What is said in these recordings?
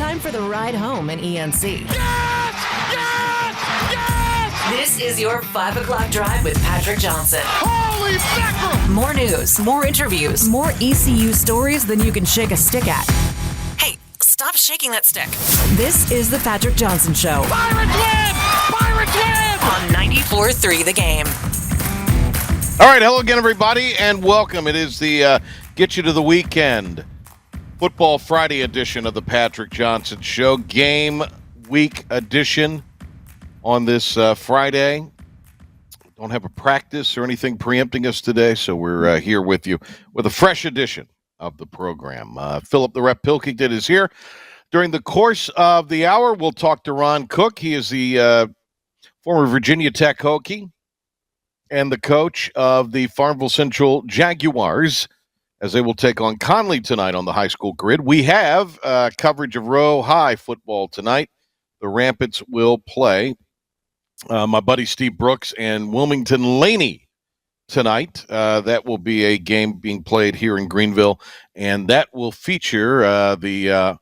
time for the ride home in ENC. Yes! Yes! Yes! This is your 5 o'clock drive with Patrick Johnson. Holy mackerel! More news, more interviews, more ECU stories than you can shake a stick at. Hey, stop shaking that stick. This is the Patrick Johnson Show. Pirates win! Pirates win! On 94.3 The Game. All right, hello again, everybody, and welcome. It is the Get You to the Weekend Football Friday edition of the Patrick Johnson Show. Game week edition on this Friday. Don't have a practice or anything preempting us today, so we're here with you with a fresh edition of the program. Philip the Rep Pilkington is here. During the course of the hour, we'll talk to Ron Cook. He is the former Virginia Tech Hokie and the coach of the Farmville Central Jaguars, as they will take on Conley tonight on the high school grid. We have coverage of Row High football tonight. The Rampants will play my buddy Steve Brooks and Wilmington Laney tonight. That will be a game being played here in Greenville, and that will feature the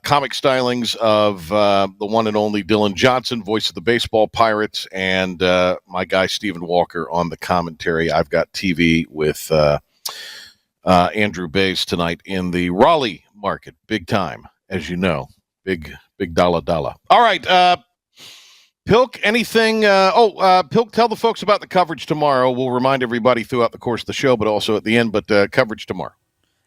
comic stylings of the one and only Dylan Johnson, voice of the baseball Pirates, and my guy Stephen Walker on the commentary. I've got TV with Andrew Bays tonight in the Raleigh market. Big time, as you know. Big dollar. All right, Pilk, anything? Pilk, tell the folks about the coverage tomorrow. We'll remind everybody throughout the course of the show, but also at the end, but coverage tomorrow.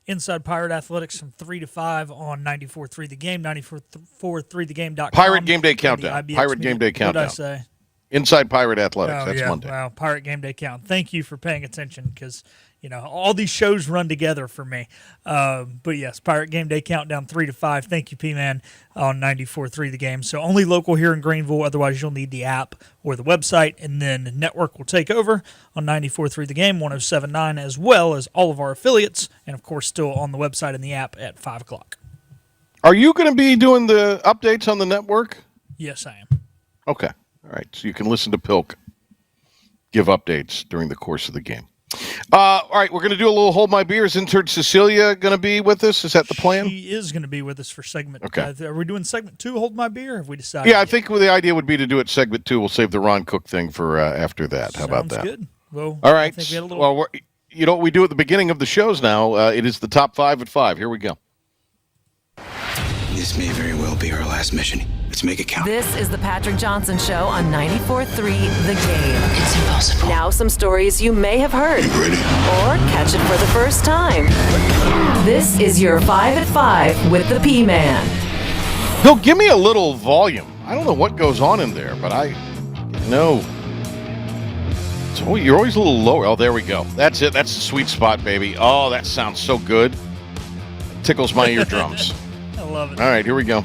Inside Pirate Athletics from 3 to 5 on 94.3 The Game, 94.3thegame.com. Pirate Game Day Countdown. Pirate Game Day Countdown. What did I say? Inside Pirate Athletics. That's Monday. Wow, Pirate Game Day Count. Thank you for paying attention because, all these shows run together for me. But yes, Pirate Game Day Countdown 3 to 5. Thank you, P-Man, on 94.3 The Game. So only local here in Greenville. Otherwise, you'll need the app or the website. And then network will take over on 94.3 The Game, 107.9, as well as all of our affiliates. And, of course, still on the website and the app at 5 o'clock. Are you going to be doing the updates on the network? Yes, I am. Okay. All right. So you can listen to Pilk give updates during the course of the game. All right, we're going to do a little Hold My Beer. Is intern Cecilia going to be with us? Is that the plan? She is going to be with us for segment. Okay. Are we doing segment 2, Hold My Beer? Have we decided? Yeah, I think the idea would be to do it segment 2. We'll save the Ron Cook thing for after that. How about that? Sounds good. Well, all right. I think we had a little... Well, you know what we do at the beginning of the shows now? It is the top 5 at 5. Here we go. This may very well be our last mission. Let's make it count. This is the Patrick Johnson Show on 94.3 The Game. It's impossible. Now some stories you may have heard. You ready? Or catch it for the first time. This is your 5 at 5 with the P-Man. Bill, give me a little volume. I don't know what goes on in there, but you're always a little lower. Oh, there we go. That's it. That's the sweet spot, baby. Oh, that sounds so good. It tickles my eardrums. I love it. All right, here we go.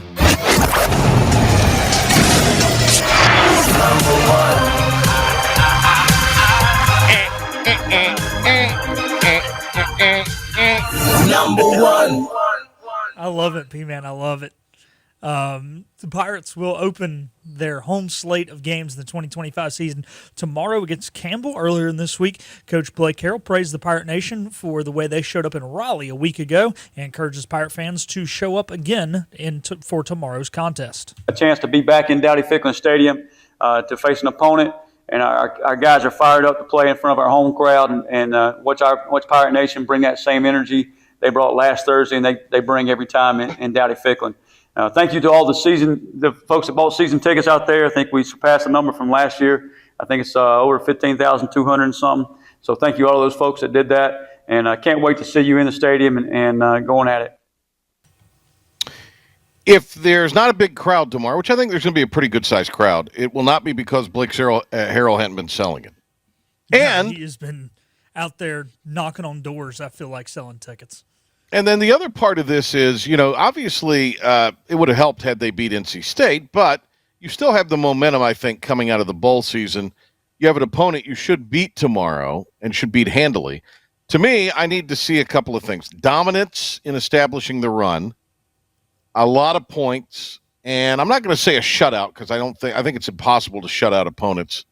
Number one. I love it, P-Man. I love it. The Pirates will open their home slate of games in the 2025 season tomorrow against Campbell. Earlier in this week, Coach Blake Carroll praised the Pirate Nation for the way they showed up in Raleigh a week ago and encourages Pirate fans to show up again for tomorrow's contest. A chance to be back in Dowdy-Ficklin Stadium to face an opponent, and our guys are fired up to play in front of our home crowd and watch Pirate Nation bring that same energy they brought last Thursday and they bring every time in Dowdy-Ficklin. Thank you to all the folks that bought season tickets out there. I think we surpassed the number from last year. I think it's over 15,200 and something. So thank you all those folks that did that. And I can't wait to see you in the stadium and going at it. If there's not a big crowd tomorrow, which I think there's going to be a pretty good-sized crowd, it will not be because Blake Harrell hadn't been selling it. And he has been out there knocking on doors, I feel like, selling tickets. And then the other part of this is, obviously it would have helped had they beat NC State, but you still have the momentum, I think, coming out of the bowl season. You have an opponent you should beat tomorrow and should beat handily. To me, I need to see a couple of things. Dominance in establishing the run, a lot of points, and I'm not going to say a shutout because I think it's impossible to shut out opponents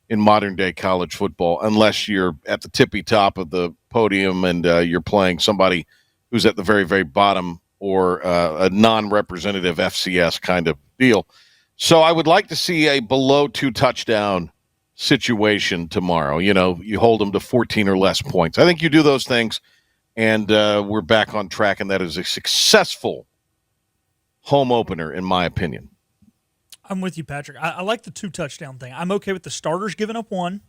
in modern-day college football unless you're at the tippy top of the podium and you're playing somebody who's at the very, very bottom or a non-representative FCS kind of deal. So I would like to see a below 2-touchdown situation tomorrow. You hold them to 14 or less points. I think you do those things, and we're back on track, and that is a successful home opener, in my opinion. I'm with you, Patrick. I like the 2-touchdown thing. I'm okay with the starters giving up one,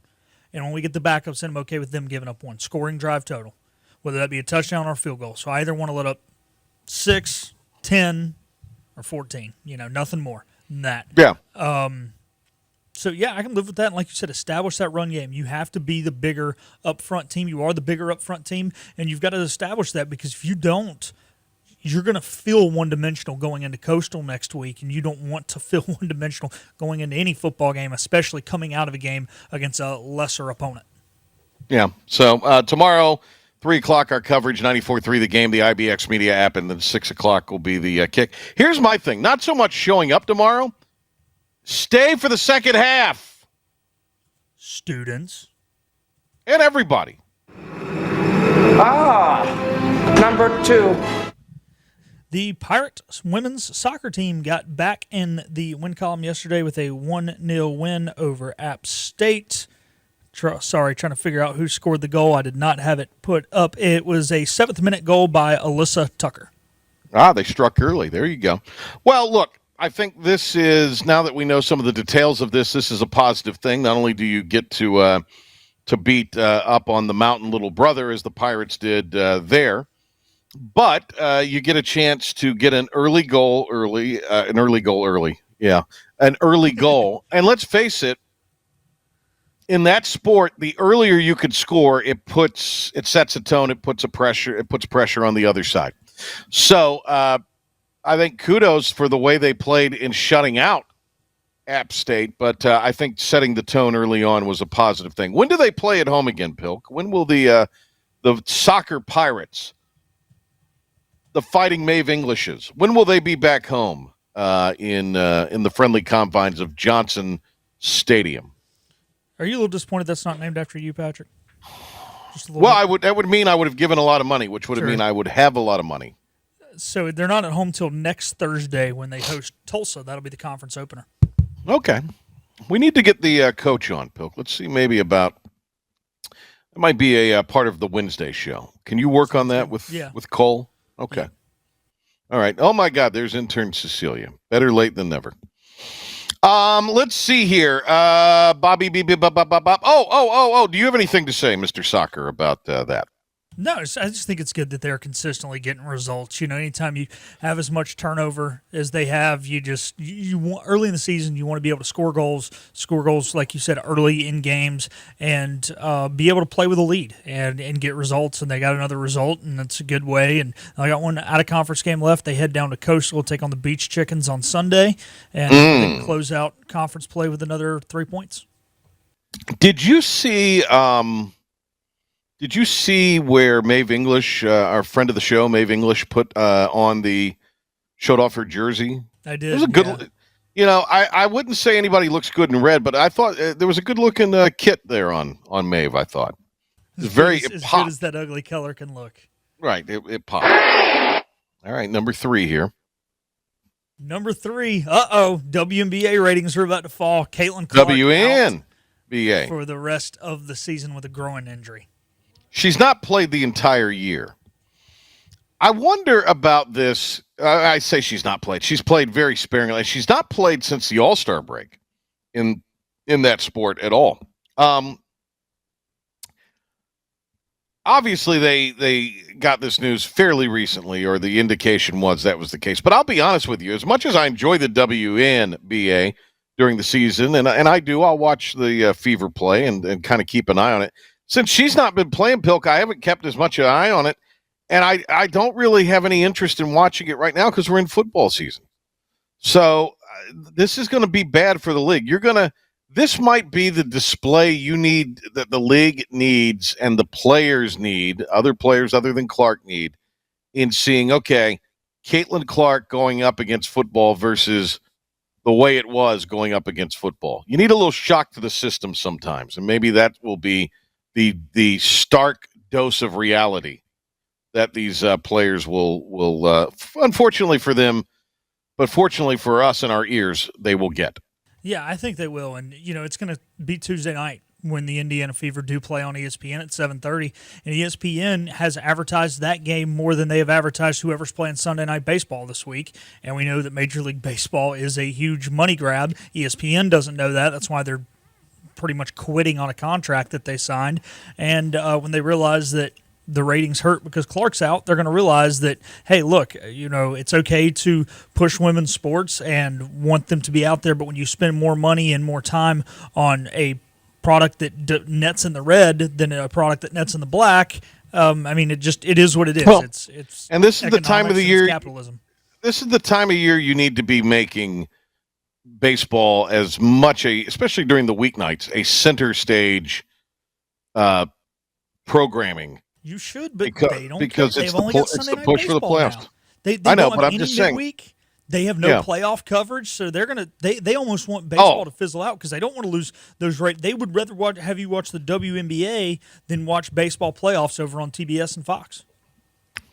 and when we get the backups in, I'm okay with them giving up one. Scoring drive total, whether that be a touchdown or a field goal. So I either want to let up 6, 10, or 14. Nothing more than that. Yeah. So, yeah, I can live with that. And like you said, establish that run game. You have to be the bigger up-front team. You are the bigger up-front team, and you've got to establish that, because if you don't, you're going to feel one-dimensional going into Coastal next week, and you don't want to feel one-dimensional going into any football game, especially coming out of a game against a lesser opponent. Yeah. So tomorrow, 3 o'clock, our coverage, 94.3 The Game, the IBX Media app, and then 6 o'clock will be the kick. Here's my thing. Not so much showing up tomorrow. Stay for the second half. Students. And everybody. Number 2. The Pirates women's soccer team got back in the win column yesterday with a 1-0 win over App State. Trying to figure out who scored the goal. I did not have it put up. It was a 7th-minute goal by Alyssa Tucker. They struck early. There you go. Well, look, I think this is, now that we know some of the details of this is a positive thing. Not only do you get to beat up on the Mountain Little Brother, as the Pirates did there, but you get a chance to get an early goal early. Yeah, an early goal. And let's face it, in that sport, the earlier you could score, it sets a tone, it puts pressure on the other side. So I think kudos for the way they played in shutting out App State, but I think setting the tone early on was a positive thing. When do they play at home again, Pilk? When will the soccer Pirates, the Fighting Maeve Englishes, when will they be back home in the friendly confines of Johnson Stadium? Are you a little disappointed that's not named after you, Patrick? Well, that would mean I would have given a lot of money, which would mean I would have a lot of money. So they're not at home till next Thursday when they host Tulsa. That'll be the conference opener. Okay. We need to get the coach on, Pilk. Let's see maybe about – it might be a part of the Wednesday show. Can you work on that with Cole? Okay. Yeah. All right. Oh, my God, there's intern Cecilia. Better late than never. Let's see here. Bobby, Bob. Oh, do you have anything to say, Mr. Soccer, about that? No, I just think it's good that they're consistently getting results. Anytime you have as much turnover as they have, you want, early in the season, you want to be able to score goals, like you said, early in games, and be able to play with a lead and get results. And they got another result, and that's a good way. And I got one out-of-conference game left. They head down to Coastal, take on the Beach Chickens on Sunday, and they close out conference play with another 3 points. Did you see where Maeve English, our friend of the show, Maeve English, showed off her jersey? I did. It was a good, I wouldn't say anybody looks good in red, but I thought there was a good looking kit there on Maeve. I thought it was as good as that ugly color can look. Right, it popped. All right, number 3 here. Number 3. WNBA ratings are about to fall. Caitlin Clark WNBA for the rest of the season with a groin injury. She's not played the entire year. I wonder about this. I say she's not played. She's played very sparingly. She's not played since the All-Star break in that sport at all. Obviously, they got this news fairly recently, or the indication was that was the case. But I'll be honest with you. As much as I enjoy the WNBA during the season, and I do, I'll watch the Fever play and kind of keep an eye on it. Since she's not been playing, Pilk, I haven't kept as much an eye on it, and I don't really have any interest in watching it right now because we're in football season. So this is going to be bad for the league. This might be the display you need, that the league needs and the players need, other players other than Clark need, in seeing, okay, Caitlin Clark going up against football versus the way it was going up against football. You need a little shock to the system sometimes, and maybe that will be the stark dose of reality that these players will unfortunately for them, but fortunately for us and our ears, they will get. Yeah, I think they will. And, it's going to be Tuesday night when the Indiana Fever do play on ESPN at 7:30. And ESPN has advertised that game more than they have advertised whoever's playing Sunday Night Baseball this week. And we know that Major League Baseball is a huge money grab. ESPN doesn't know that. That's why they're pretty much quitting on a contract that they signed. And when they realize that the ratings hurt because Clark's out, they're going to realize that, hey, look, it's okay to push women's sports and want them to be out there, but when you spend more money and more time on a product that nets in the red than a product that nets in the black, it is what it is. Well, it's and this is the time of the year. Capitalism. This is the time of year you need to be making baseball as much especially during the weeknights, a center stage programming. You should, but they don't because care. it's They've only got Sunday the Night push for the Baseball playoffs. now. They I know, don't but have I'm just any saying. midweek. They have no playoff coverage, so they almost want baseball to fizzle out because they don't want to lose those rates. They would rather have you watch the WNBA than watch baseball playoffs over on TBS and Fox.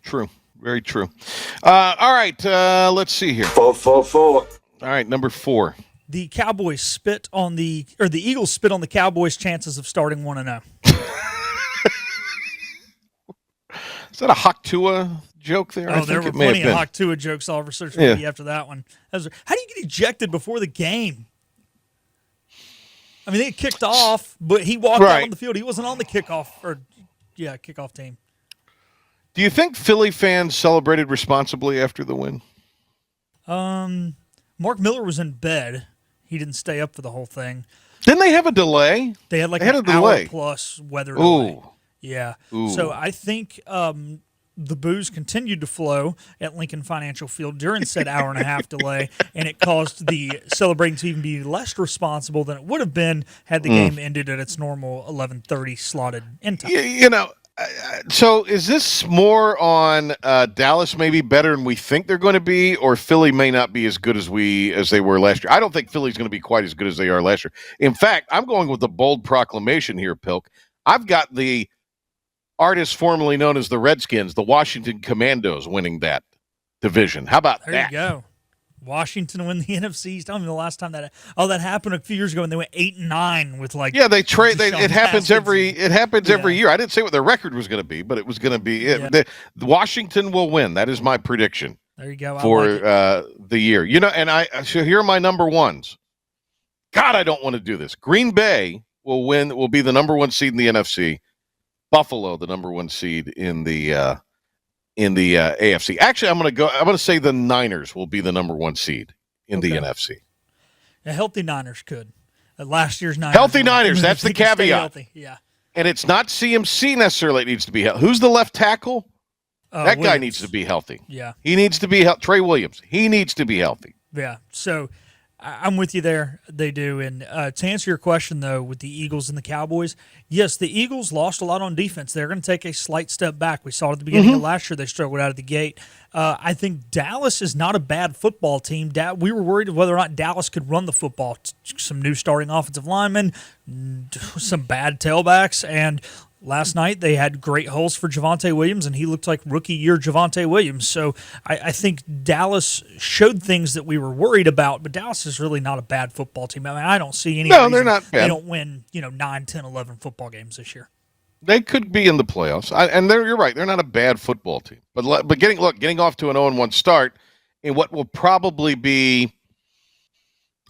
True. Very true. All right, let's see here. 444. All right, number 4. The Cowboys the Eagles spit on the Cowboys' chances of starting 1-0. Is that a Hawk-Tua joke there? Oh, there were plenty of Hawk-Tua jokes all over social media after that one. How do you get ejected before the game? I mean, they kicked off, but he walked out on the field. He wasn't on the kickoff team. Do you think Philly fans celebrated responsibly after the win? Mark Miller was in bed. He didn't stay up for the whole thing. Didn't they have a delay? They had an hour plus weather delay. Yeah. Ooh. So I think the booze continued to flow at Lincoln Financial Field during said hour and a half delay, and it caused the celebrating to even be less responsible than it would have been had the game ended at its normal 11:30 slotted end time. So is this more on Dallas maybe better than we think they're going to be, or Philly may not be as good as they were last year? I don't think Philly's going to be quite as good as they are last year. In fact, I'm going with the bold proclamation here, Pilk. I've got the artist formerly known as the Redskins, the Washington Commandos, winning that division. How about that? There you go. Washington win the NFC East. I don't even know the last time that happened a few years ago, and they went 8-9 with they trade. It happens every year. I didn't say what their record was going to be, but it was going to be it. Yeah. Washington will win. That is my prediction. There you go. For the year, so here are my number ones. God, I don't want to do this. Green Bay will win. Will be the number 1 seed in the NFC. Buffalo, the number 1 seed in the AFC. Actually, I'm going to say the Niners will be the number 1 seed in the NFC. A healthy Niners could. Last year's Niners. Healthy Niners. That's the caveat. Yeah. And it's not CMC necessarily that needs to be healthy. Who's the left tackle? That Williams. guy needs to be healthy. Yeah. He needs to be Trey Williams. He needs to be healthy. Yeah. So I'm with you there. They do. And to answer your question, though, with the Eagles and the Cowboys, yes, the Eagles lost a lot on defense. They're going to take a slight step back. We saw it at the beginning of last year. They struggled out of the gate. I think Dallas is not a bad football team. We were worried whether or not Dallas could run the football. Some new starting offensive linemen, some bad tailbacks, and last night they had great holes for Javonte Williams, and he looked like rookie year Javonte Williams. So I think Dallas showed things that we were worried about, but Dallas is really not a bad football team. I mean, I don't see any reason they're not bad. They don't win 9, 10, 11 football games this year. They could be in the playoffs, you're right. They're not a bad football team, but getting off to an 0-1 start in what will probably be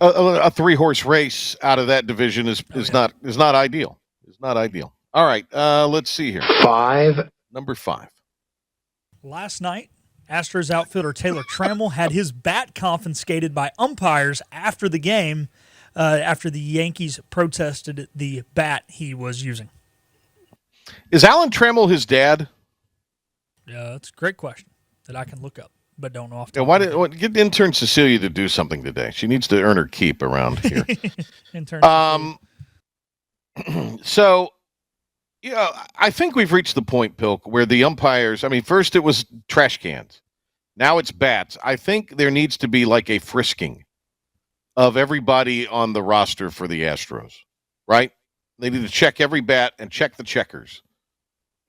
a 3-horse race out of that division is not ideal. It's not ideal. All right, let's see here. 5. Number 5. Last night, Astros outfielder Taylor Trammell had his bat confiscated by umpires after the game, after the Yankees protested the bat he was using. Is Alan Trammell his dad? Yeah, that's a great question that I can look up, but don't know off the top of my head. Get intern Cecilia to do something today. She needs to earn her keep around here. Intern So, I think we've reached the point, Pilk, where the umpires, first it was trash cans. Now it's bats. I think there needs to be like a frisking of everybody on the roster for the Astros, right? They need to check every bat and check the checkers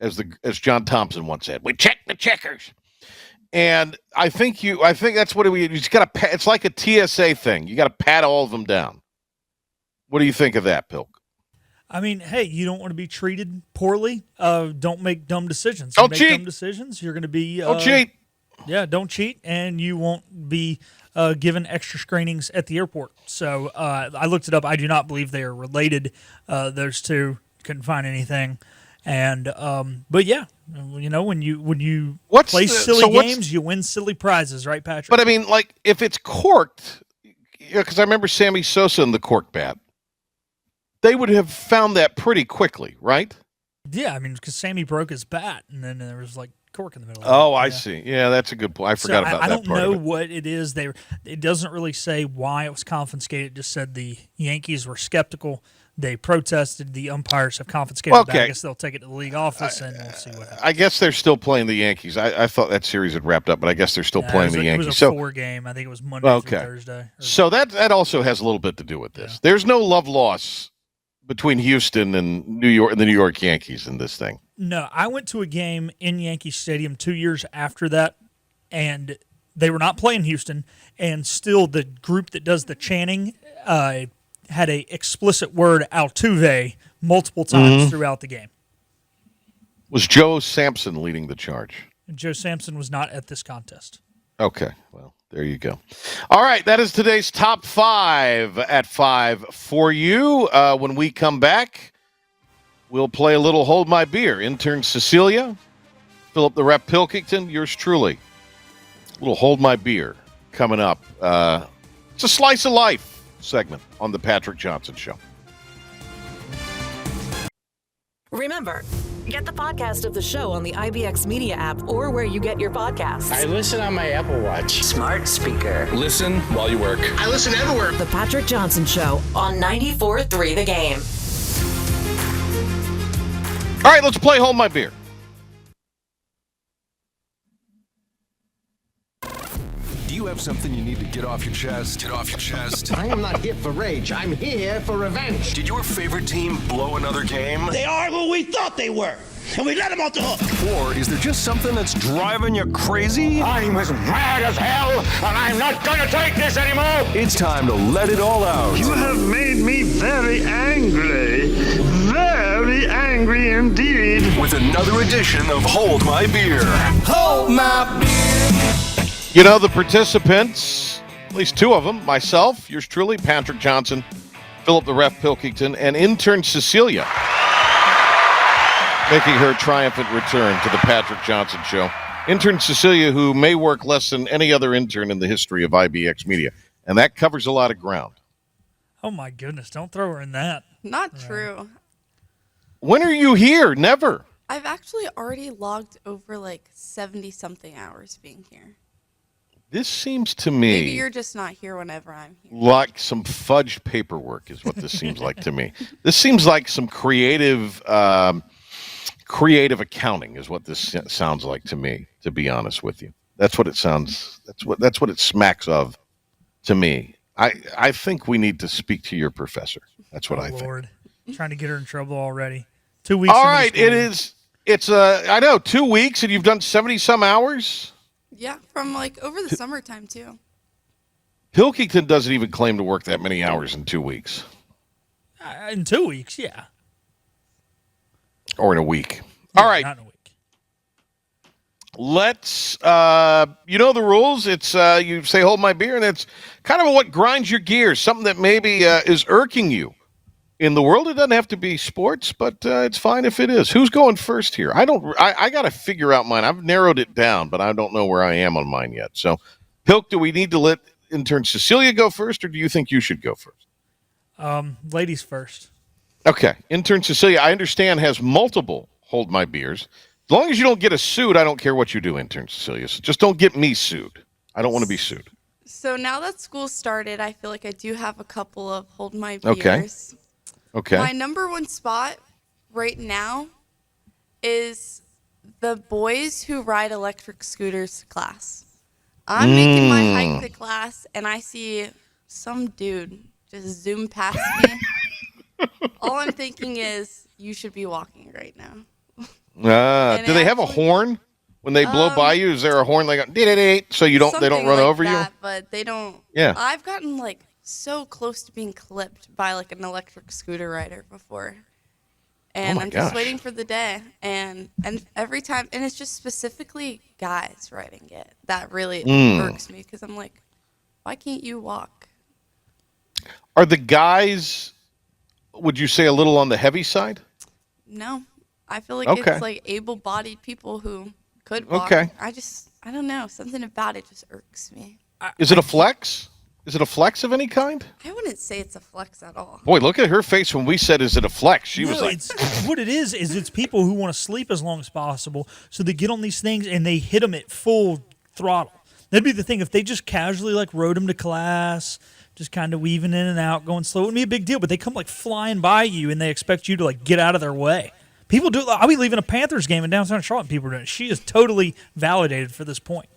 as John Thompson once said. We check the checkers. And I think that's what you just got to. It's like a TSA thing. You got to pat all of them down. What do you think of that, Pilk? I mean, hey, you don't want to be treated poorly. Don't make dumb decisions. Don't make cheat. Dumb decisions. You're going to be. Don't cheat. Yeah, don't cheat, and you won't be given extra screenings at the airport. So I looked it up. I do not believe they are related. Those two, couldn't find anything. And but yeah, when you play silly games, you win silly prizes, right, Patrick? But I mean, like if it's corked, because I remember Sammy Sosa and the cork bat, they would have found that pretty quickly, right? Yeah, I mean, because Sammy broke his bat, and then there was like cork in the middle. Oh, I see. Yeah, that's a good point. I forgot about that part. I don't know what it is. It doesn't really say why it was confiscated. It just said the Yankees were skeptical. They protested. The umpires have confiscated it. I guess they'll take it to the league office, and we'll see what happens. I guess they're still playing the Yankees. I thought that series had wrapped up, but I guess they're still playing the Yankees. It was a 4-game. I think it was Monday through Thursday. So that also has a little bit to do with this. Yeah. There's no love loss between Houston and New York and the New York Yankees in this thing. No, I went to a game in Yankee Stadium 2 years after that, and they were not playing Houston, and still the group that does the chanting had a explicit word Altuve multiple times throughout the game. Was Joe Sampson leading the charge? And Joe Sampson was not at this contest. Okay, well, there you go. All right, that is today's top 5 at 5 for you. When we come back, we'll play a little Hold My Beer. Intern Cecilia, Philip the Rep Pilkington, yours truly. A little Hold My Beer coming up. It's a slice of life segment on the Patrick Johnson Show. Remember, get the podcast of the show on the IBX Media app or where you get your podcasts. I listen on my Apple Watch. Smart speaker. Listen while you work. I listen everywhere. The Patrick Johnson Show on 94.3 The Game. All right, let's play Hold My Beer. Do you have something you need to get off your chest? Get off your chest. I am not here for rage. I'm here for revenge. Did your favorite team blow another game? They are who we thought they were, and we let them off the hook. Or is there just something that's driving you crazy? I'm as mad as hell, and I'm not gonna take this anymore. It's time to let it all out. You have made me very angry. Very angry indeed. With another edition of Hold My Beer. Hold my beer. You know, the participants, at least 2 of them, myself, yours truly, Patrick Johnson, Philip the Ref Pilkington, and intern Cecilia, making her triumphant return to the Patrick Johnson Show. Intern Cecilia, who may work less than any other intern in the history of IBX Media, and that covers a lot of ground. Oh, my goodness. Don't throw her in that. Not true. When are you here? Never. I've actually already logged over like 70-something hours being here. This seems to me... Maybe you're just not here whenever I'm here. Like some fudged paperwork is what this seems like to me. This seems like some creative accounting is what this sounds like to me, to be honest with you. That's what it sounds... That's what it smacks of to me. I think we need to speak to your professor. That's what I think. Lord. Trying to get her in trouble already. 2 weeks. All right, it's I know, 2 weeks and you've done 70-some hours? Yeah, from like over the summertime too. Pilkington doesn't even claim to work that many hours in 2 weeks. In 2 weeks, yeah. Or in a week. Yeah, all right. Not in a week. Let's, you know the rules. It's, you say, hold my beer, and it's kind of what grinds your gears, something that maybe is irking you in the world. It doesn't have to be sports, but it's fine if it is. Who's going first here? I got to figure out mine. I've narrowed it down, but I don't know where I am on mine yet. So, Pilk, do we need to let intern Cecilia go first, or do you think you should go first? Ladies first. Okay. Intern Cecilia, I understand, has multiple hold my beers. As long as you don't get us sued, I don't care what you do, intern Cecilia. So just don't get me sued. I don't want to be sued. So now that school started, I feel like I do have a couple of hold my beers. Okay. My number one spot right now is the boys who ride electric scooters to class. I'm making my hike to class, and I see some dude just zoom past me. All I'm thinking is, you should be walking right now. Do they have a horn when they blow by you? Is there a horn like so they don't run over you? But they don't. Yeah. I've gotten like so close to being clipped by like an electric scooter rider before. And I'm just waiting for the day. And every time, and it's just specifically guys riding it that really irks me, because I'm like, why can't you walk? Are the guys, would you say, a little on the heavy side? No. I feel like it's like able-bodied people who could walk. Okay. I don't know. Something about it just irks me. Is it a flex? Is it a flex of any kind? I wouldn't say it's a flex at all. Boy, look at her face when we said, is it a flex? She was like... what it is it's people who want to sleep as long as possible, so they get on these things and they hit them at full throttle. That'd be the thing. If they just casually like rode them to class, just kind of weaving in and out, going slow, it wouldn't be a big deal. But they come like flying by you and they expect you to like get out of their way. People do. I'll be leaving a Panthers game in downtown Charlotte and people are doing it. She is totally validated for this point.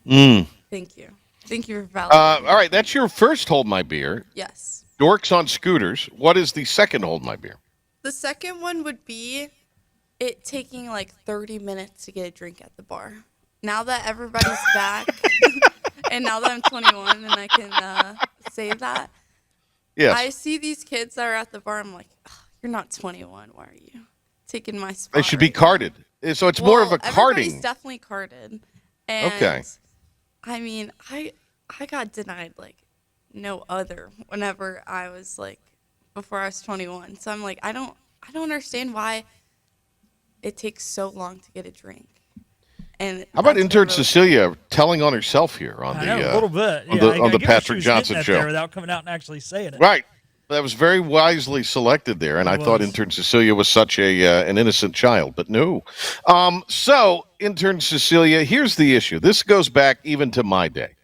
Thank you. Thank you for validating. All right, that's your first Hold My Beer. Yes. Dorks on scooters. What is the second Hold My Beer? The second one would be it taking like 30 minutes to get a drink at the bar. Now that everybody's back, and now that I'm 21 and I can say that, yes. I see these kids that are at the bar. I'm like, oh, you're not 21. Why are you taking my spot? They should be carded. So it's more of a carding. Everybody's definitely carded. And okay. I mean, I got denied like no other whenever I was like before I was 21. So I'm like, I don't understand why it takes so long to get a drink. And how about intern Cecilia telling on herself here on a little bit on the Patrick Johnson show without coming out and actually saying it. Right. That was very wisely selected there, and I thought intern Cecilia was such an innocent child, but no. So intern Cecilia, here's the issue. This goes back even to my day,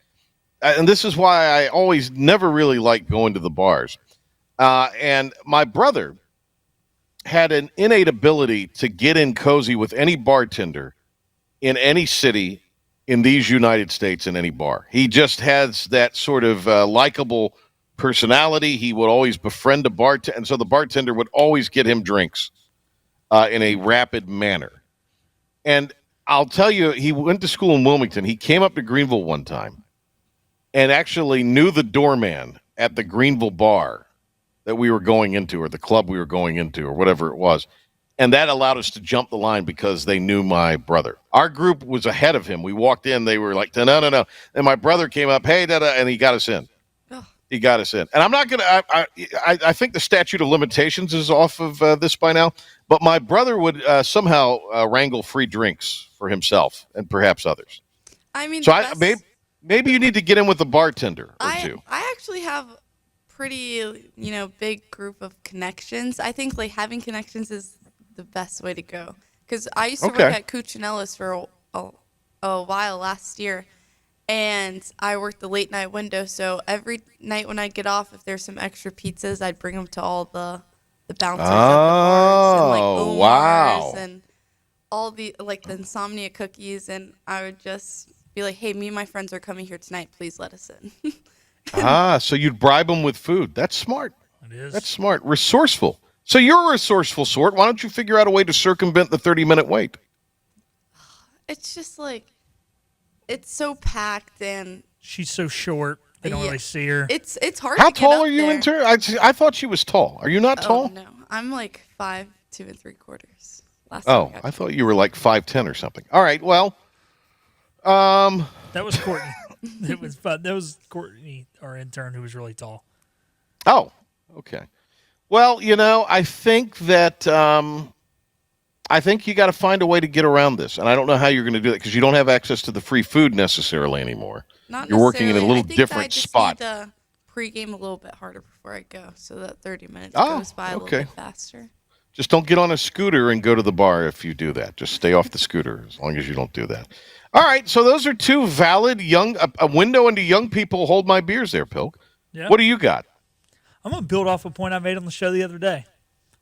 and this is why I always never really liked going to the bars. And my brother had an innate ability to get in cozy with any bartender in any city in these United States in any bar. He just has that sort of likable personality. He would always befriend a bartender, and so the bartender would always get him drinks in a rapid manner. And I'll tell you, he went to school in Wilmington. He came up to Greenville one time and actually knew the doorman at the Greenville bar that we were going into, or the club we were going into, or whatever it was. And that allowed us to jump the line because they knew my brother. Our group was ahead of him. We walked in. They were like, no. And my brother came up, hey, and he got us in. He got us in. And I'm not going to – I think the statute of limitations is off of this by now. But my brother would somehow wrangle free drinks for himself and perhaps others. I mean, so maybe you need to get in with a bartender or two. I actually have pretty, big group of connections. I think like having connections is the best way to go. Because I used to work at Cuccinelli's for a while last year. And I worked the late night window, so every night when I'd get off, if there's some extra pizzas, I'd bring them to all the bouncers at the bars and like Omar's and all the like the insomnia cookies, and I would just be like, "Hey, me and my friends are coming here tonight. Please let us in." So you'd bribe them with food. That's smart. It is. That's smart. Resourceful. So you're a resourceful sort. Why don't you figure out a way to circumvent the 30-minute wait? It's just like. It's so packed and she's so short. They don't really see her. It's hard. How to get tall up are you, there. intern? I thought she was tall. Are you not tall? No, I'm like 5'2"3/4. I thought you were like 5'10" or something. All right, well, that was Courtney. It was fun. That was Courtney, our intern, who was really tall. Oh, okay. Well, I think that. I think you got to find a way to get around this, and I don't know how you're going to do that because you don't have access to the free food necessarily anymore. You're working in a little different spot. I just need to pregame a little bit harder before I go, so that 30 minutes goes by a little bit faster. Just don't get on a scooter and go to the bar if you do that. Just stay off the scooter as long as you don't do that. All right, so those are two valid a window into young people. Hold my beers there, Pilk. Yeah. What do you got? I'm going to build off a point I made on the show the other day.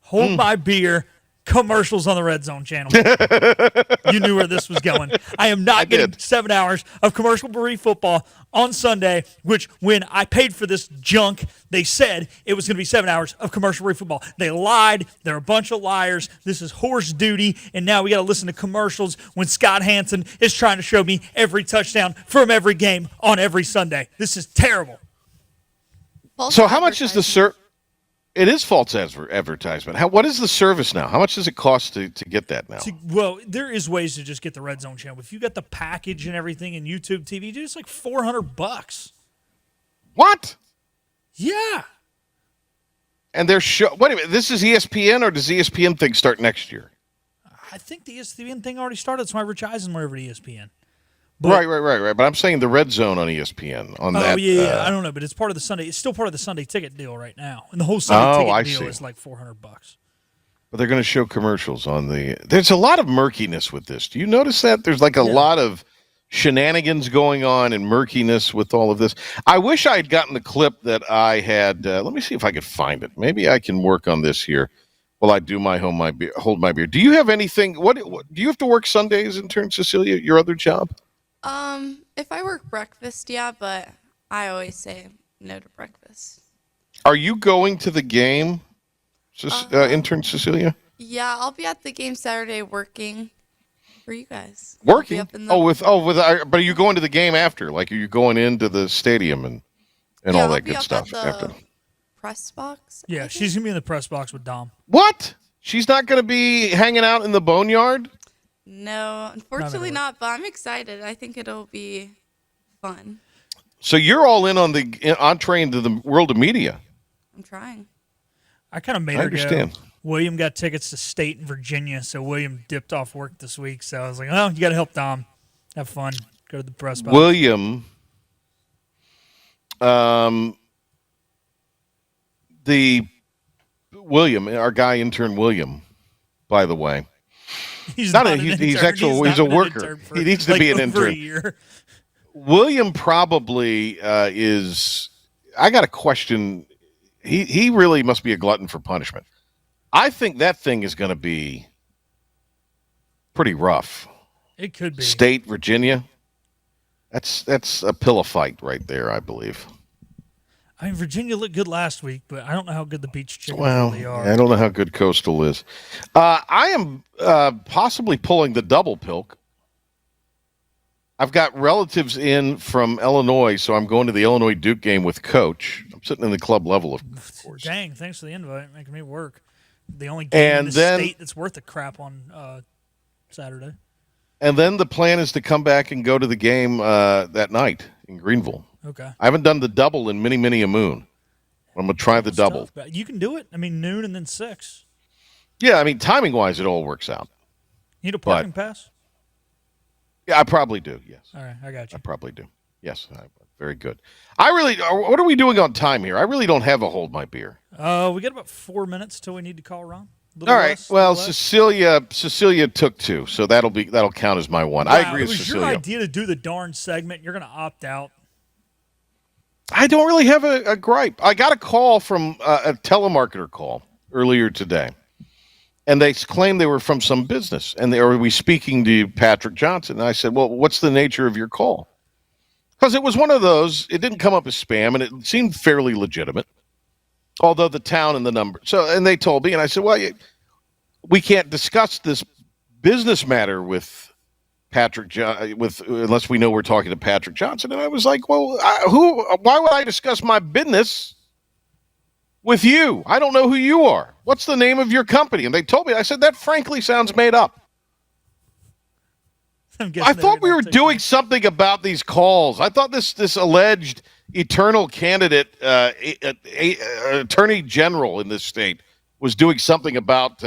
Hold my beer. commercials on the Red Zone channel. You knew where this was going. I am not getting 7 hours of commercial-free football on Sunday, which when I paid for this junk, they said it was going to be 7 hours of commercial-free football. They lied. They're a bunch of liars. This is horse duty, and now we got to listen to commercials when Scott Hansen is trying to show me every touchdown from every game on every Sunday. This is terrible. So how much is the It is false advertisement. What is the service now? How much does it cost to get that now? Well, there is ways to just get the Red Zone channel. If you got the package and everything in YouTube TV, dude, it's like $400. What? Yeah. And they're wait a minute. This is ESPN, or does the ESPN thing start next year? I think the ESPN thing already started. That's why Rich Eisen went over to ESPN. But, right. But I'm saying the Red Zone on ESPN on that. Oh yeah. I don't know, but it's part of the Sunday. It's still part of the Sunday ticket deal right now, and the whole Sunday ticket deal is like $400. But they're going to show commercials on the. There's a lot of murkiness with this. Do you notice that? There's like a lot of shenanigans going on and murkiness with all of this. I wish I had gotten the clip that I had. Let me see if I could find it. Maybe I can work on this here while I do hold my beer. Do you have anything? What do you have to work Sundays, intern Cecilia? Your other job? If I work breakfast, yeah, but I always say no to breakfast. Are you going to the game, intern Cecilia? Yeah, I'll be at the game Saturday working for you guys. Working? But are you going to the game after? Like, are you going into the stadium and all that good stuff after? Press box? Yeah, she's going to be in the press box with Dom. What? She's not going to be hanging out in the boneyard? No, unfortunately not, but I'm excited. I think it'll be fun. So you're all in on the entree into the world of media. I'm trying. I kind of made her understand. Go. William got tickets to State in Virginia, so William dipped off work this week. So I was like, oh, you got to help Dom. Have fun. Go to the press box. William, our guy intern William, by the way. He's a worker. He needs to be an intern. William probably is. I got a question. He really must be a glutton for punishment. I think that thing is going to be pretty rough. It could be. State, Virginia. That's a pillow fight right there, I believe. I mean, Virginia looked good last week, but I don't know how good the Beach Chickens really are. I don't know how good Coastal is. I am possibly pulling the double pilk. I've got relatives in from Illinois, so I'm going to the Illinois-Duke game with Coach. I'm sitting in the club level, of course. Dang, thanks for the invite. Making me work. The only game in the state that's worth a crap on Saturday. And then the plan is to come back and go to the game that night in Greenville. Okay. I haven't done the double in many, many a moon. I'm going to try the double. You can do it. I mean, noon and then 6. Yeah, I mean, timing-wise, it all works out. You need a parking pass? Yeah, I probably do, yes. All right, I got you. I probably do. Yes, very good. What are we doing on time here? I really don't have a hold my beer. We got about 4 minutes till we need to call Ron. All right. Well, Cecilia took 2, so that'll count as my 1. Wow, I agree with It Cecilia. was your idea to do the darn segment. You're going to opt out. I don't really have a gripe. I got a call from a telemarketer call earlier today, and they claimed they were from some business, and were we speaking to Patrick Johnson? And I said, well, what's the nature of your call? Because it was one of those, it didn't come up as spam, and it seemed fairly legitimate, although the town and the number. And they told me, and I said, well, we can't discuss this business matter with Patrick unless we know we're talking to Patrick Johnson. And I was like, well, why would I discuss my business with you? I don't know who you are. What's the name of your company? And they told me. I said, that frankly sounds made up. I thought we were doing something about these calls. I thought this alleged eternal candidate, attorney general in this state, was doing something about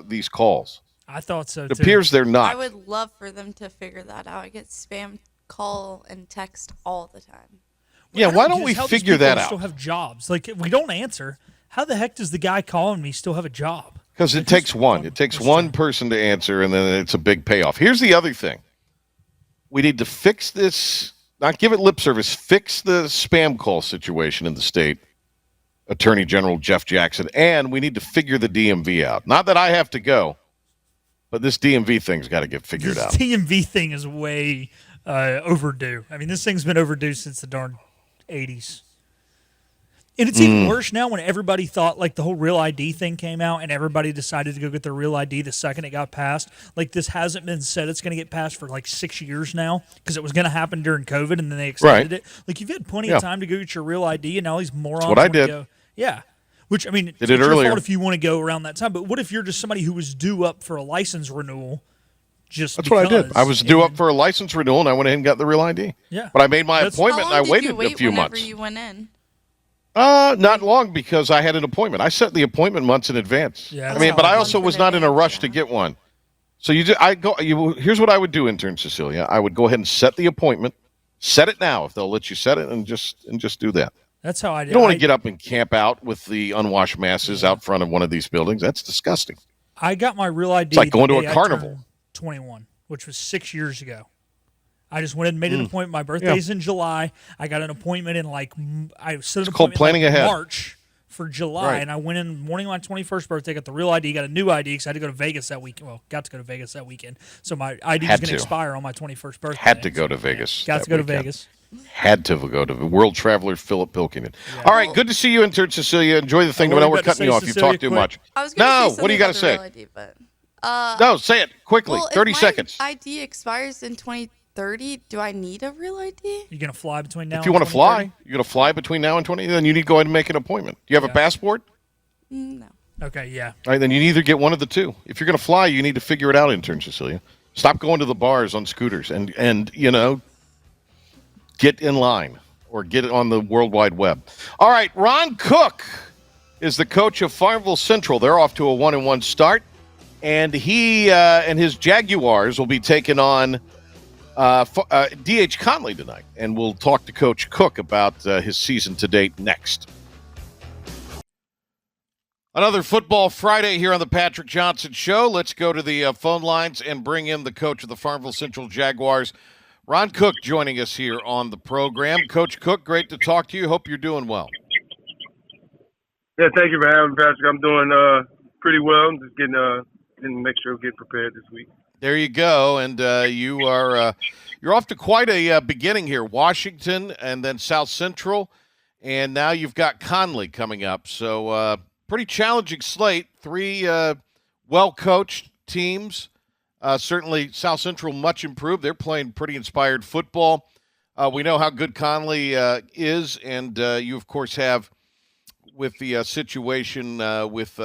these calls. I thought so, too. It appears they're not. I would love for them to figure that out. I get spam call and text all the time. Yeah, why don't we figure that out? Still have jobs. Like, if we don't answer, how the heck does the guy calling me still have a job? Because it takes one. It takes one person to answer, and then it's a big payoff. Here's the other thing. We need to fix this, not give it lip service, fix the spam call situation in the state, Attorney General Jeff Jackson, and we need to figure the DMV out. Not that I have to go. But this DMV thing's got to get figured out. This DMV thing is way overdue. I mean, this thing's been overdue since the darn 80s. And it's even worse now when everybody thought, like, the whole Real ID thing came out and everybody decided to go get their Real ID the second it got passed. Like, this hasn't been said it's going to get passed for, like, 6 years now because it was going to happen during COVID and then they extended it. Like, you've had plenty of time to go get your Real ID and now these morons That's what I want to did. go. Yeah. Which, I mean, Did it's it your earlier. fault if you want to go around that time. But what if you're just somebody who was due up for a license renewal That's what I did. I was due up for a license renewal, and I went ahead and got the Real ID. Yeah. But I made my appointment, and I waited wait a few whenever months. You went in? Not long because I had an appointment. I set the appointment months in advance. Yeah, I mean, but I also was not in a rush to get one. So here's what I would do, intern Cecilia. I would go ahead and set the appointment. Set it now if they'll let you set it, and just do that. That's how I did. You don't want to get up and camp out with the unwashed masses out front of one of these buildings. That's disgusting. I got my Real ID. It's like going to a the day I carnival. turned 21, which was 6 years ago. I just went and made an appointment. My birthday's in July. I got an appointment in I set an called appointment planning ahead. March for July, Right. and I went in morning of my 21st birthday, got the Real ID, got a new ID because I had to go to Vegas that weekend. Well, got to go to Vegas that weekend. So my ID was going to expire on my 21st birthday. Had to go to Vegas. Got that to go to weekend. Vegas. Had to go to World Traveler Philip Pilkington. All right, good to see you, intern Cecilia. Enjoy the thing. What No, were you we're about to cutting you say, off. You Cecilia, talk too quick? much. I was gonna say what do you got to something say? about the Real ID, but No, say it quickly. well, 30 if seconds. my ID expires in 2030, do I need a Real ID? You going to fly between now If you and want to fly, 2030? you're going to fly between now and 20, then you need to go ahead and make an appointment. Do you have a passport? No. Okay, yeah. All right, then you need to get one of the two. If you're going to fly, you need to figure it out, intern Cecilia. Stop going to the bars on scooters and get in line or get it on the World Wide Web. All right, Ron Cook is the coach of Farmville Central. They're off to a 1-1 start, and he and his Jaguars will be taking on D.H. Conley tonight, and we'll talk to Coach Cook about his season to date next. Another Football Friday here on the Patrick Johnson Show. Let's go to the phone lines and bring in the coach of the Farmville Central Jaguars, Ron Cook, joining us here on the program. Coach Cook, great to talk to you. Hope you're doing well. Yeah, thank you for having me, Patrick. I'm doing pretty well. I'm just getting make sure we get prepared this week. There you go, and you're off to quite a beginning here. Washington and then South Central, and now you've got Conley coming up. So pretty challenging slate. Three well-coached teams. Certainly South Central much improved. They're playing pretty inspired football. We know how good Conley is, and you, of course, have with the situation with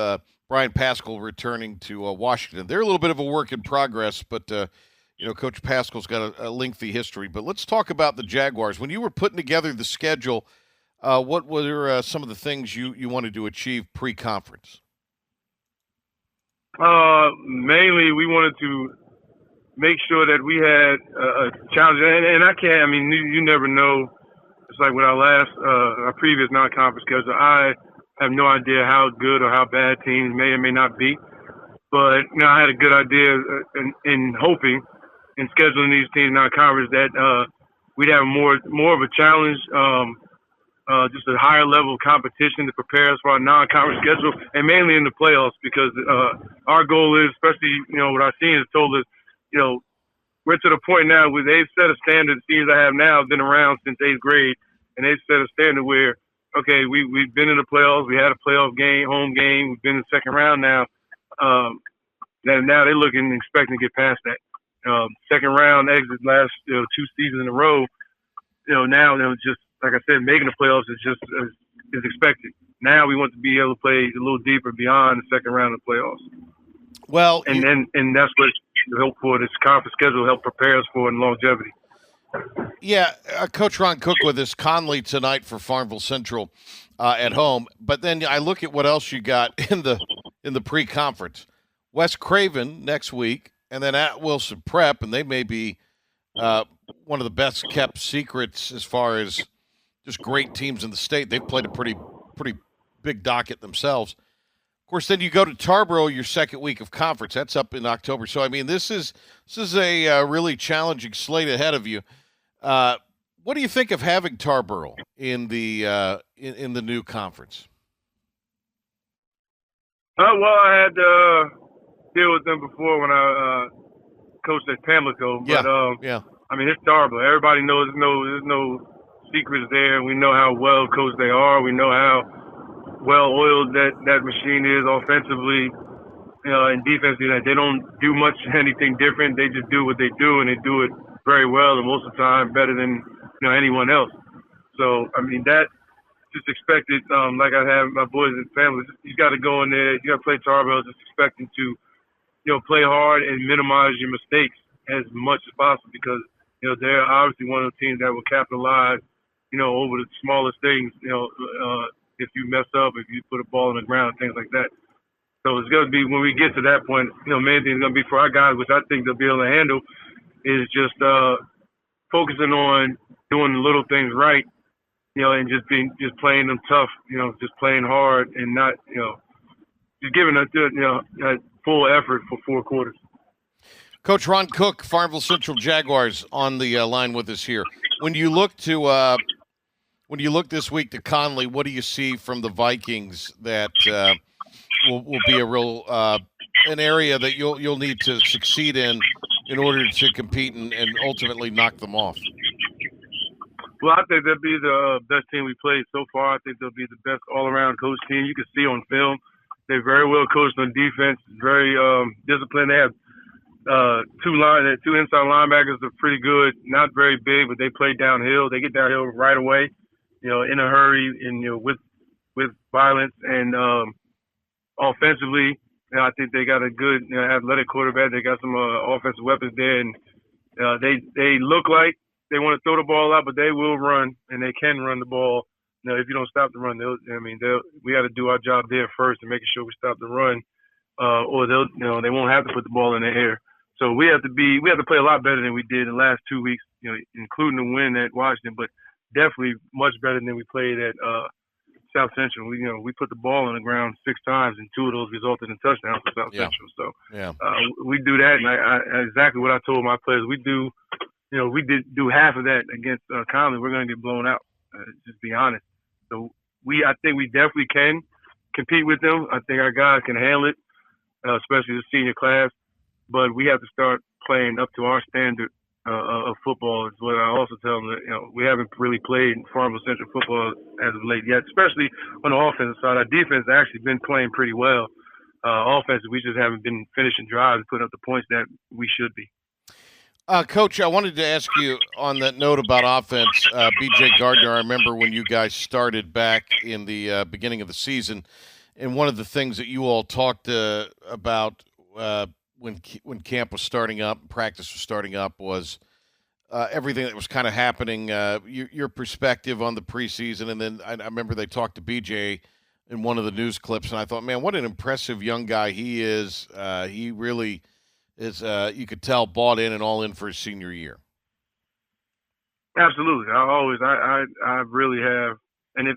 Brian Pascal returning to Washington. They're a little bit of a work in progress, but, Coach Pascal's got a lengthy history. But let's talk about the Jaguars. When you were putting together the schedule, what were some of the things you wanted to achieve pre-conference? Mainly, we wanted to make sure that we had a challenge, and you never know. It's like with our previous non-conference schedule. I have no idea how good or how bad teams may or may not be, but I had a good idea in hoping in scheduling these teams non-conference that we'd have more of a challenge. Just a higher level of competition to prepare us for our non-conference schedule, and mainly in the playoffs, because our goal is, especially, what our seniors told us, we're to the point now where they've set a standard. The seniors I have now have been around since 8th grade, and they've set a standard where, okay, we've been in the playoffs, we had a playoff game, home game, we've been in the second round now. Now they're looking and expecting to get past that. Second round exit last 2 seasons in a row. Now just like I said, making the playoffs is expected. Now we want to be able to play a little deeper beyond the second round of the playoffs. Well, and that's what we hope for. This conference schedule will help prepare us for in longevity. Yeah, Coach Ron Cook with us, Conley tonight for Farmville Central at home. But then I look at what else you got in the pre-conference. West Craven next week, and then at Wilson Prep, and they may be one of the best kept secrets as far as just great teams in the state. They've played a pretty big docket themselves. Of course, then you go to Tarboro your second week of conference. That's up in October. So, this is a really challenging slate ahead of you. What do you think of having Tarboro in the in the new conference? Well, I had deal with them before when I coached at Pamlico, but yeah. I mean, it's terrible. Everybody knows there's no secrets there. We know how well coached they are. We know how well oiled that machine is offensively, and defensively. That they don't do much anything different. They just do what they do, and they do it very well, and most of the time better than anyone else. So I mean, that just expected. Like I have my boys and families, you got to go in there. You got to play Tarbell, just expecting to play hard and minimize your mistakes as much as possible, because they're obviously one of the teams that will capitalize over the smallest things, if you mess up, if you put a ball on the ground, things like that. So it's going to be, when we get to that point, main thing is going to be for our guys, which I think they'll be able to handle, is just focusing on doing the little things right, and just playing them tough, just playing hard and not, just giving a full effort for 4 quarters. Coach Ron Cook, Farmville Central Jaguars, on the line with us here. When you look this week to Conley, what do you see from the Vikings that will be a real an area that you'll need to succeed in order to compete and ultimately knock them off? Well, I think they'll be the best team we played so far. I think they'll be the best all-around coach team. You can see on film, they're very well coached on defense, very disciplined. They have two inside linebackers are pretty good, not very big, but they play downhill. They get downhill right away, in a hurry and with violence. And offensively, I think they got a good athletic quarterback. They got some offensive weapons there, and they look like they want to throw the ball out, but they will run, and they can run the ball. If you don't stop the run, we got to do our job there first and making sure we stop the run, or they won't have to put the ball in the air. So we have to play a lot better than we did in the last 2 weeks, including the win at Washington, but definitely much better than we played at South Central. We put the ball on the ground 6 times, and 2 of those resulted in touchdowns for South Central. So we do that, and I exactly what I told my players. We do half of that against Conley, we're going to get blown out. Just be honest. So I think we definitely can compete with them. I think our guys can handle it, especially the senior class. But we have to start playing up to our standard of football. Is what I also tell them. That, we haven't really played Farmville Central football as of late yet, especially on the offensive side. Our defense has actually been playing pretty well. Offensive, we just haven't been finishing drives and putting up the points that we should be. Coach, I wanted to ask you on that note about offense. B.J. Gardner, I remember when you guys started back in the beginning of the season, and one of the things that you all talked about when camp was starting up, practice was starting up, was everything that was kind of happening, your perspective on the preseason. And then I remember they talked to B.J. in one of the news clips, and I thought, man, what an impressive young guy he is. He really is, you could tell, bought in and all in for his senior year. Absolutely. I really have. And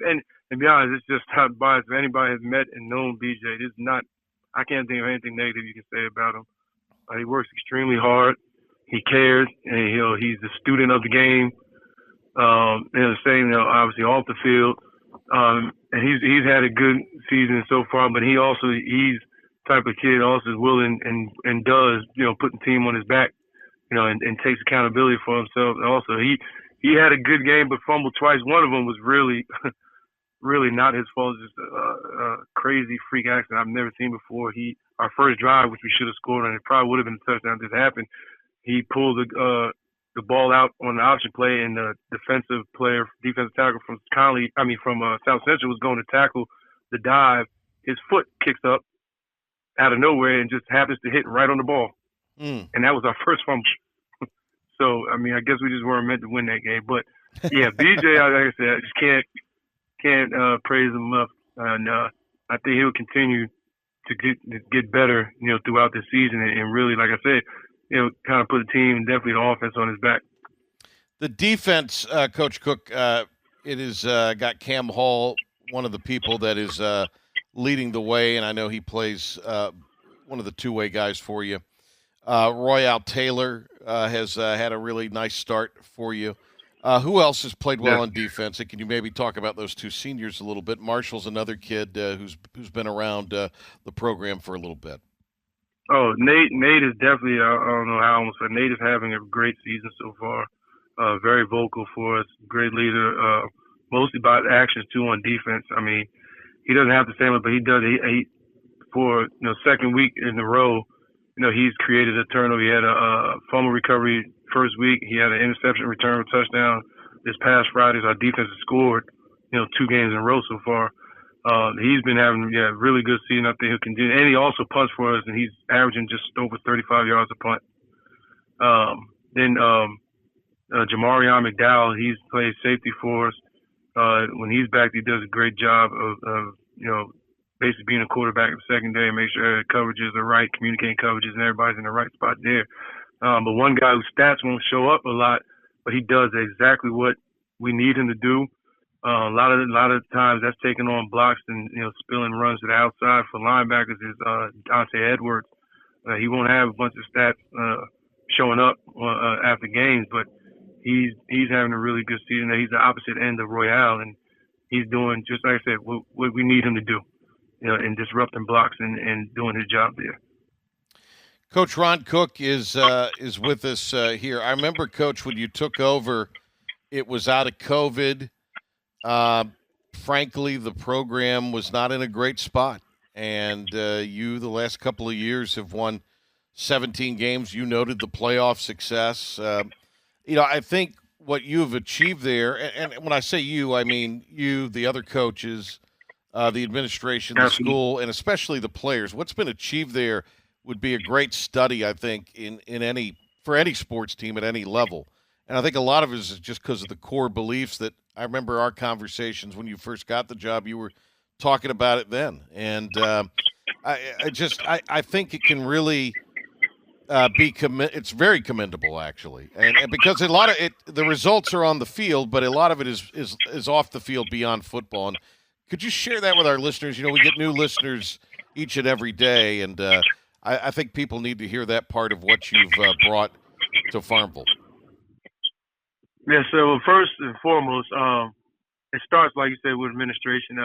to be honest, it's just not biased. If anybody has met and known BJ, it's not, I can't think of anything negative you can say about him. He works extremely hard. He cares, and he's a student of the game. The same, obviously off the field. And he's had a good season so far, but he's type of kid also is willing and does, put the team on his back, and takes accountability for himself. And also he had a good game, but fumbled twice. One of them was really, really not his fault. Just a crazy freak accident I've never seen before. Our first drive, which we should have scored, and it probably would have been a touchdown if this happened, he pulled the ball out on the option play, and the defensive tackle from South Central was going to tackle the dive. His foot kicks up out of nowhere and just happens to hit right on the ball. And that was our first fumble. So, I guess we just weren't meant to win that game. But, yeah, BJ, like I said, I just can't praise him enough. And I think he'll continue to get better, throughout the season and really, like I said, kind of put the team and definitely the offense on his back. The defense, Coach Cook, it is got Cam Hall, one of the people that is leading the way, and I know he plays one of the two-way guys for you. Royale Taylor has had a really nice start for you. Who else has played well on defense? And can you maybe talk about those two seniors a little bit? Marshall's another kid who's been around the program for a little bit. Oh, Nate is definitely, I don't know how I almost said, Nate is having a great season so far. Very vocal for us, great leader, mostly by actions too on defense. I mean, he doesn't have to say it, but he does. He for second week in a row, he's created a turnover. He had a fumble recovery first week. He had an interception return for touchdown. This past Friday, our defense has scored, 2 games in a row so far. He's been having really good season. I think he'll continue, and he also punts for us, and he's averaging just over 35 yards a punt. Then Jamarion McDowell, he's played safety for us. When he's back, he does a great job of basically being a quarterback in secondary and make sure coverages are right, communicating coverages, and everybody's in the right spot there. But one guy whose stats won't show up a lot, but he does exactly what we need him to do. A lot of times that's taking on blocks and spilling runs to the outside for linebackers is Dante Edwards. He won't have a bunch of stats showing up after games, but he's having a really good season. He's the opposite end of Royale, and he's doing, just like I said, what we need him to do, and disrupting blocks and doing his job there. Coach Ron Cook is with us here. I remember, Coach, when you took over, it was out of COVID. Frankly, the program was not in a great spot, and you, the last couple of years, have won 17 games. You noted the playoff success. I think what you have achieved there, and when I say you, I mean you, the other coaches, the administration, the school, and especially the players. What's been achieved there would be a great study, I think, for any sports team at any level. And I think a lot of it is just because of the core beliefs that I remember our conversations when you first got the job. You were talking about it then, and I think it can really it's very commendable, actually, and because a lot of it, the results are on the field, but a lot of it is off the field beyond football. And could you share that with our listeners? We get new listeners each and every day, and I think people need to hear that part of what you've brought to Farmville. Yeah, so first and foremost, it starts, like you said, with administration.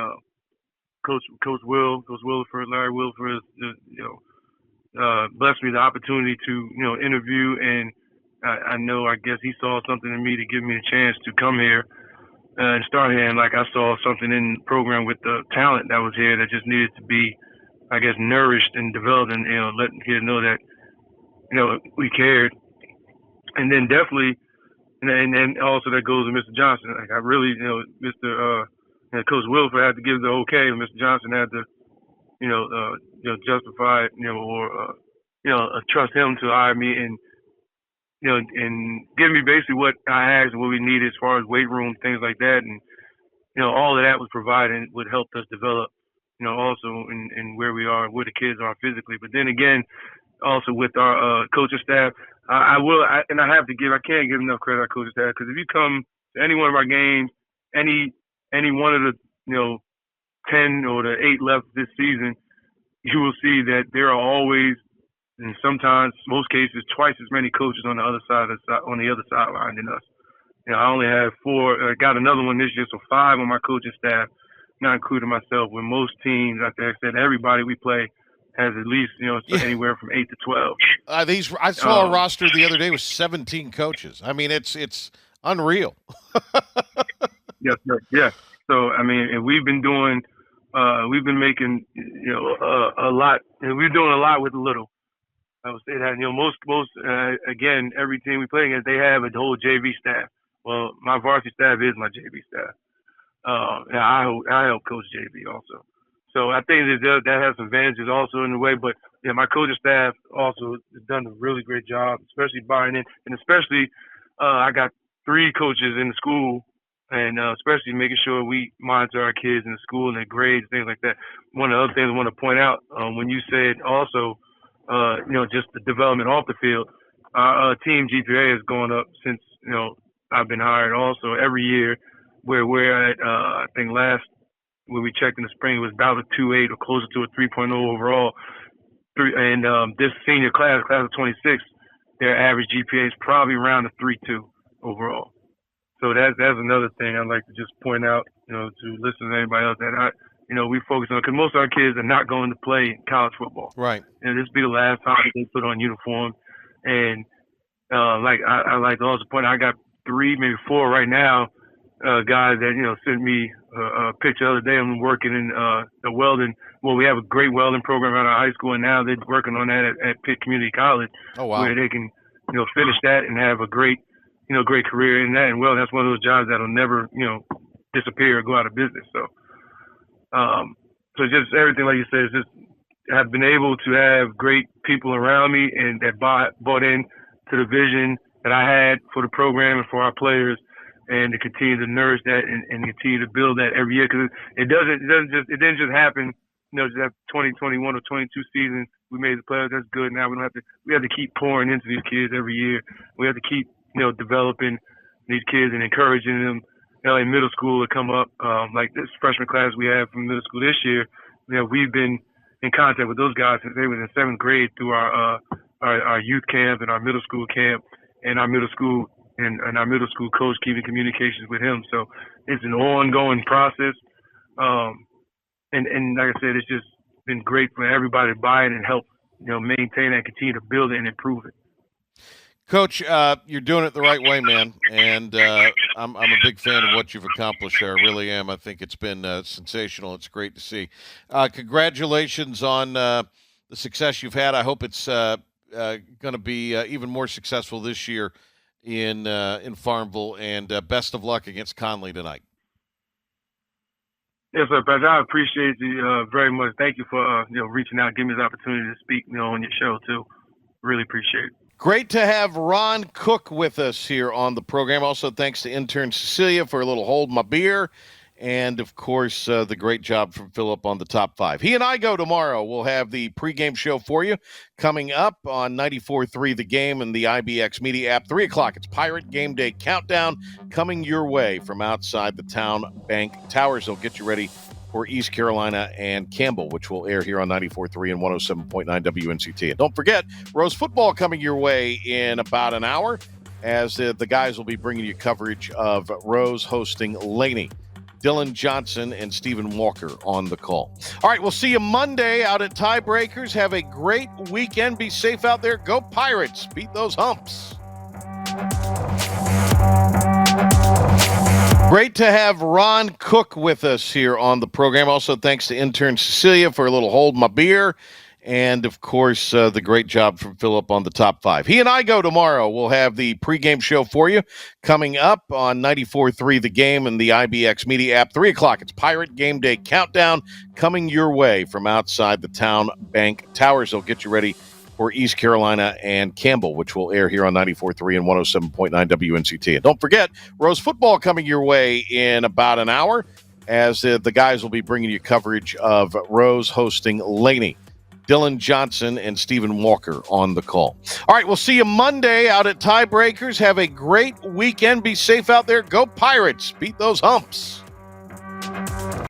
Coach Williford, Larry Williford, blessed me the opportunity to, interview, and I guess he saw something in me to give me a chance to come here and start here. And like I saw something in the program with the talent that was here that just needed to be, I guess, nourished and developed, and letting kids know that, we cared. And then definitely. And then also that goes to Mr. Johnson. Like I really, Mr. Coach Wilford had to give the okay, and Mr. Johnson had to, justify, or trust him to hire me, and and give me basically what I asked and what we needed as far as weight room, things like that, and all of that was provided and would help us develop, also in where we are, where the kids are physically. But then again, also with our coaching staff. I can't give enough credit to our coaching staff, because if you come to any one of our games, any one of the 10 or the 8 left this season, you will see that there are always, and sometimes, most cases, twice as many coaches on the other sideline than us. I only have 4. I got another one this year, so 5 on my coaching staff, not including myself. When most teams, like I said, everybody we play has at least, anywhere from 8 to 12. I saw a roster the other day with 17 coaches. I mean, it's unreal. Yes, sir. Yeah. So, I mean, and we've been making, a lot, and we're doing a lot with little. I would say that, most, again, every team we play against, they have a whole JV staff. Well, my varsity staff is my JV staff. And I help coach JV also. So I think that has some advantages also in a way. But, my coaching staff also has done a really great job, especially buying in. And especially I got 3 coaches in the school, and especially making sure we monitor our kids in the school and their grades, things like that. One of the other things I want to point out, when you said also, just the development off the field, our team GPA has gone up since, I've been hired also every year, where we're at, I think when we checked in the spring, it was about a 2.8 or closer to a 3.0 overall. And this senior class of 26, their average GPA is probably around a 3.2 overall. So that's another thing I'd like to just point out, to listen to anybody else, that we focus on, because most of our kids are not going to play college football. Right. And this will be the last time that they put on uniform. And I like to also point out, I got 3, maybe 4 right now, guys that, sent me a picture the other day. I'm working in the welding. Well, we have a great welding program at our high school, and now they're working on that at Pitt Community College. Oh, wow. Where they can, finish that and have a great career in that. And well, that's one of those jobs that'll never, disappear or go out of business. So just everything, like you said, is just have been able to have great people around me and that bought in to the vision that I had for the program and for our players, and to continue to nourish that and continue to build that every year. Because it didn't just happen, just have 2021 or 22 seasons. We made the playoffs. That's good. Now we have to keep pouring into these kids every year. We have to keep, developing these kids and encouraging them. In middle school to come up, like this freshman class we have from middle school this year. We've been in contact with those guys since they were in 7th grade through our youth camp and our middle school camp, and our middle school and our middle school coach keeping communications with him. So it's an ongoing process. And like I said, it's just been great for everybody to buy it and help, maintain and continue to build it and improve it. Coach, you're doing it the right way, man, and I'm a big fan of what you've accomplished there. I really am. I think it's been sensational. It's great to see. Congratulations on the success you've had. I hope it's going to be even more successful this year in Farmville, and best of luck against Conley tonight. Yes, sir, Patrick. I appreciate you very much. Thank you for reaching out, giving me this opportunity to speak on your show too. Really appreciate it. Great to have Ron Cook with us here on the program. Also, thanks to intern Cecilia for a little hold my beer. And, of course, the great job from Philip on the top 5. He and I go tomorrow. We'll have the pregame show for you coming up on 94.3 The Game and the IBX Media app. 3 o'clock, it's Pirate Game Day Countdown coming your way from outside the Town Bank Towers. They'll get you ready for East Carolina and Campbell, which will air here on 94.3 and 107.9 WNCT. And don't forget, Rose football coming your way in about an hour, as the guys will be bringing you coverage of Rose hosting Laney. Dylan Johnson and Stephen Walker on the call. All right, we'll see you Monday out at Tiebreakers. Have a great weekend. Be safe out there. Go Pirates. Beat those humps. Great to have Ron Cook with us here on the program. Also, thanks to intern Cecilia for a little hold my beer. And, of course, the great job from Philip on the top 5. He and I go tomorrow. We'll have the pregame show for you coming up on 94.3 The Game and the IBX Media app. 3 o'clock, it's Pirate Game Day Countdown coming your way from outside the Town Bank Towers. They'll get you ready for East Carolina and Campbell, which will air here on 94.3 and 107.9 WNCT. And don't forget, Rose football coming your way in about an hour, as the guys will be bringing you coverage of Rose hosting Laney. Dylan Johnson and Stephen Walker on the call. All right, we'll see you Monday out at Tiebreakers. Have a great weekend. Be safe out there. Go Pirates. Beat those humps.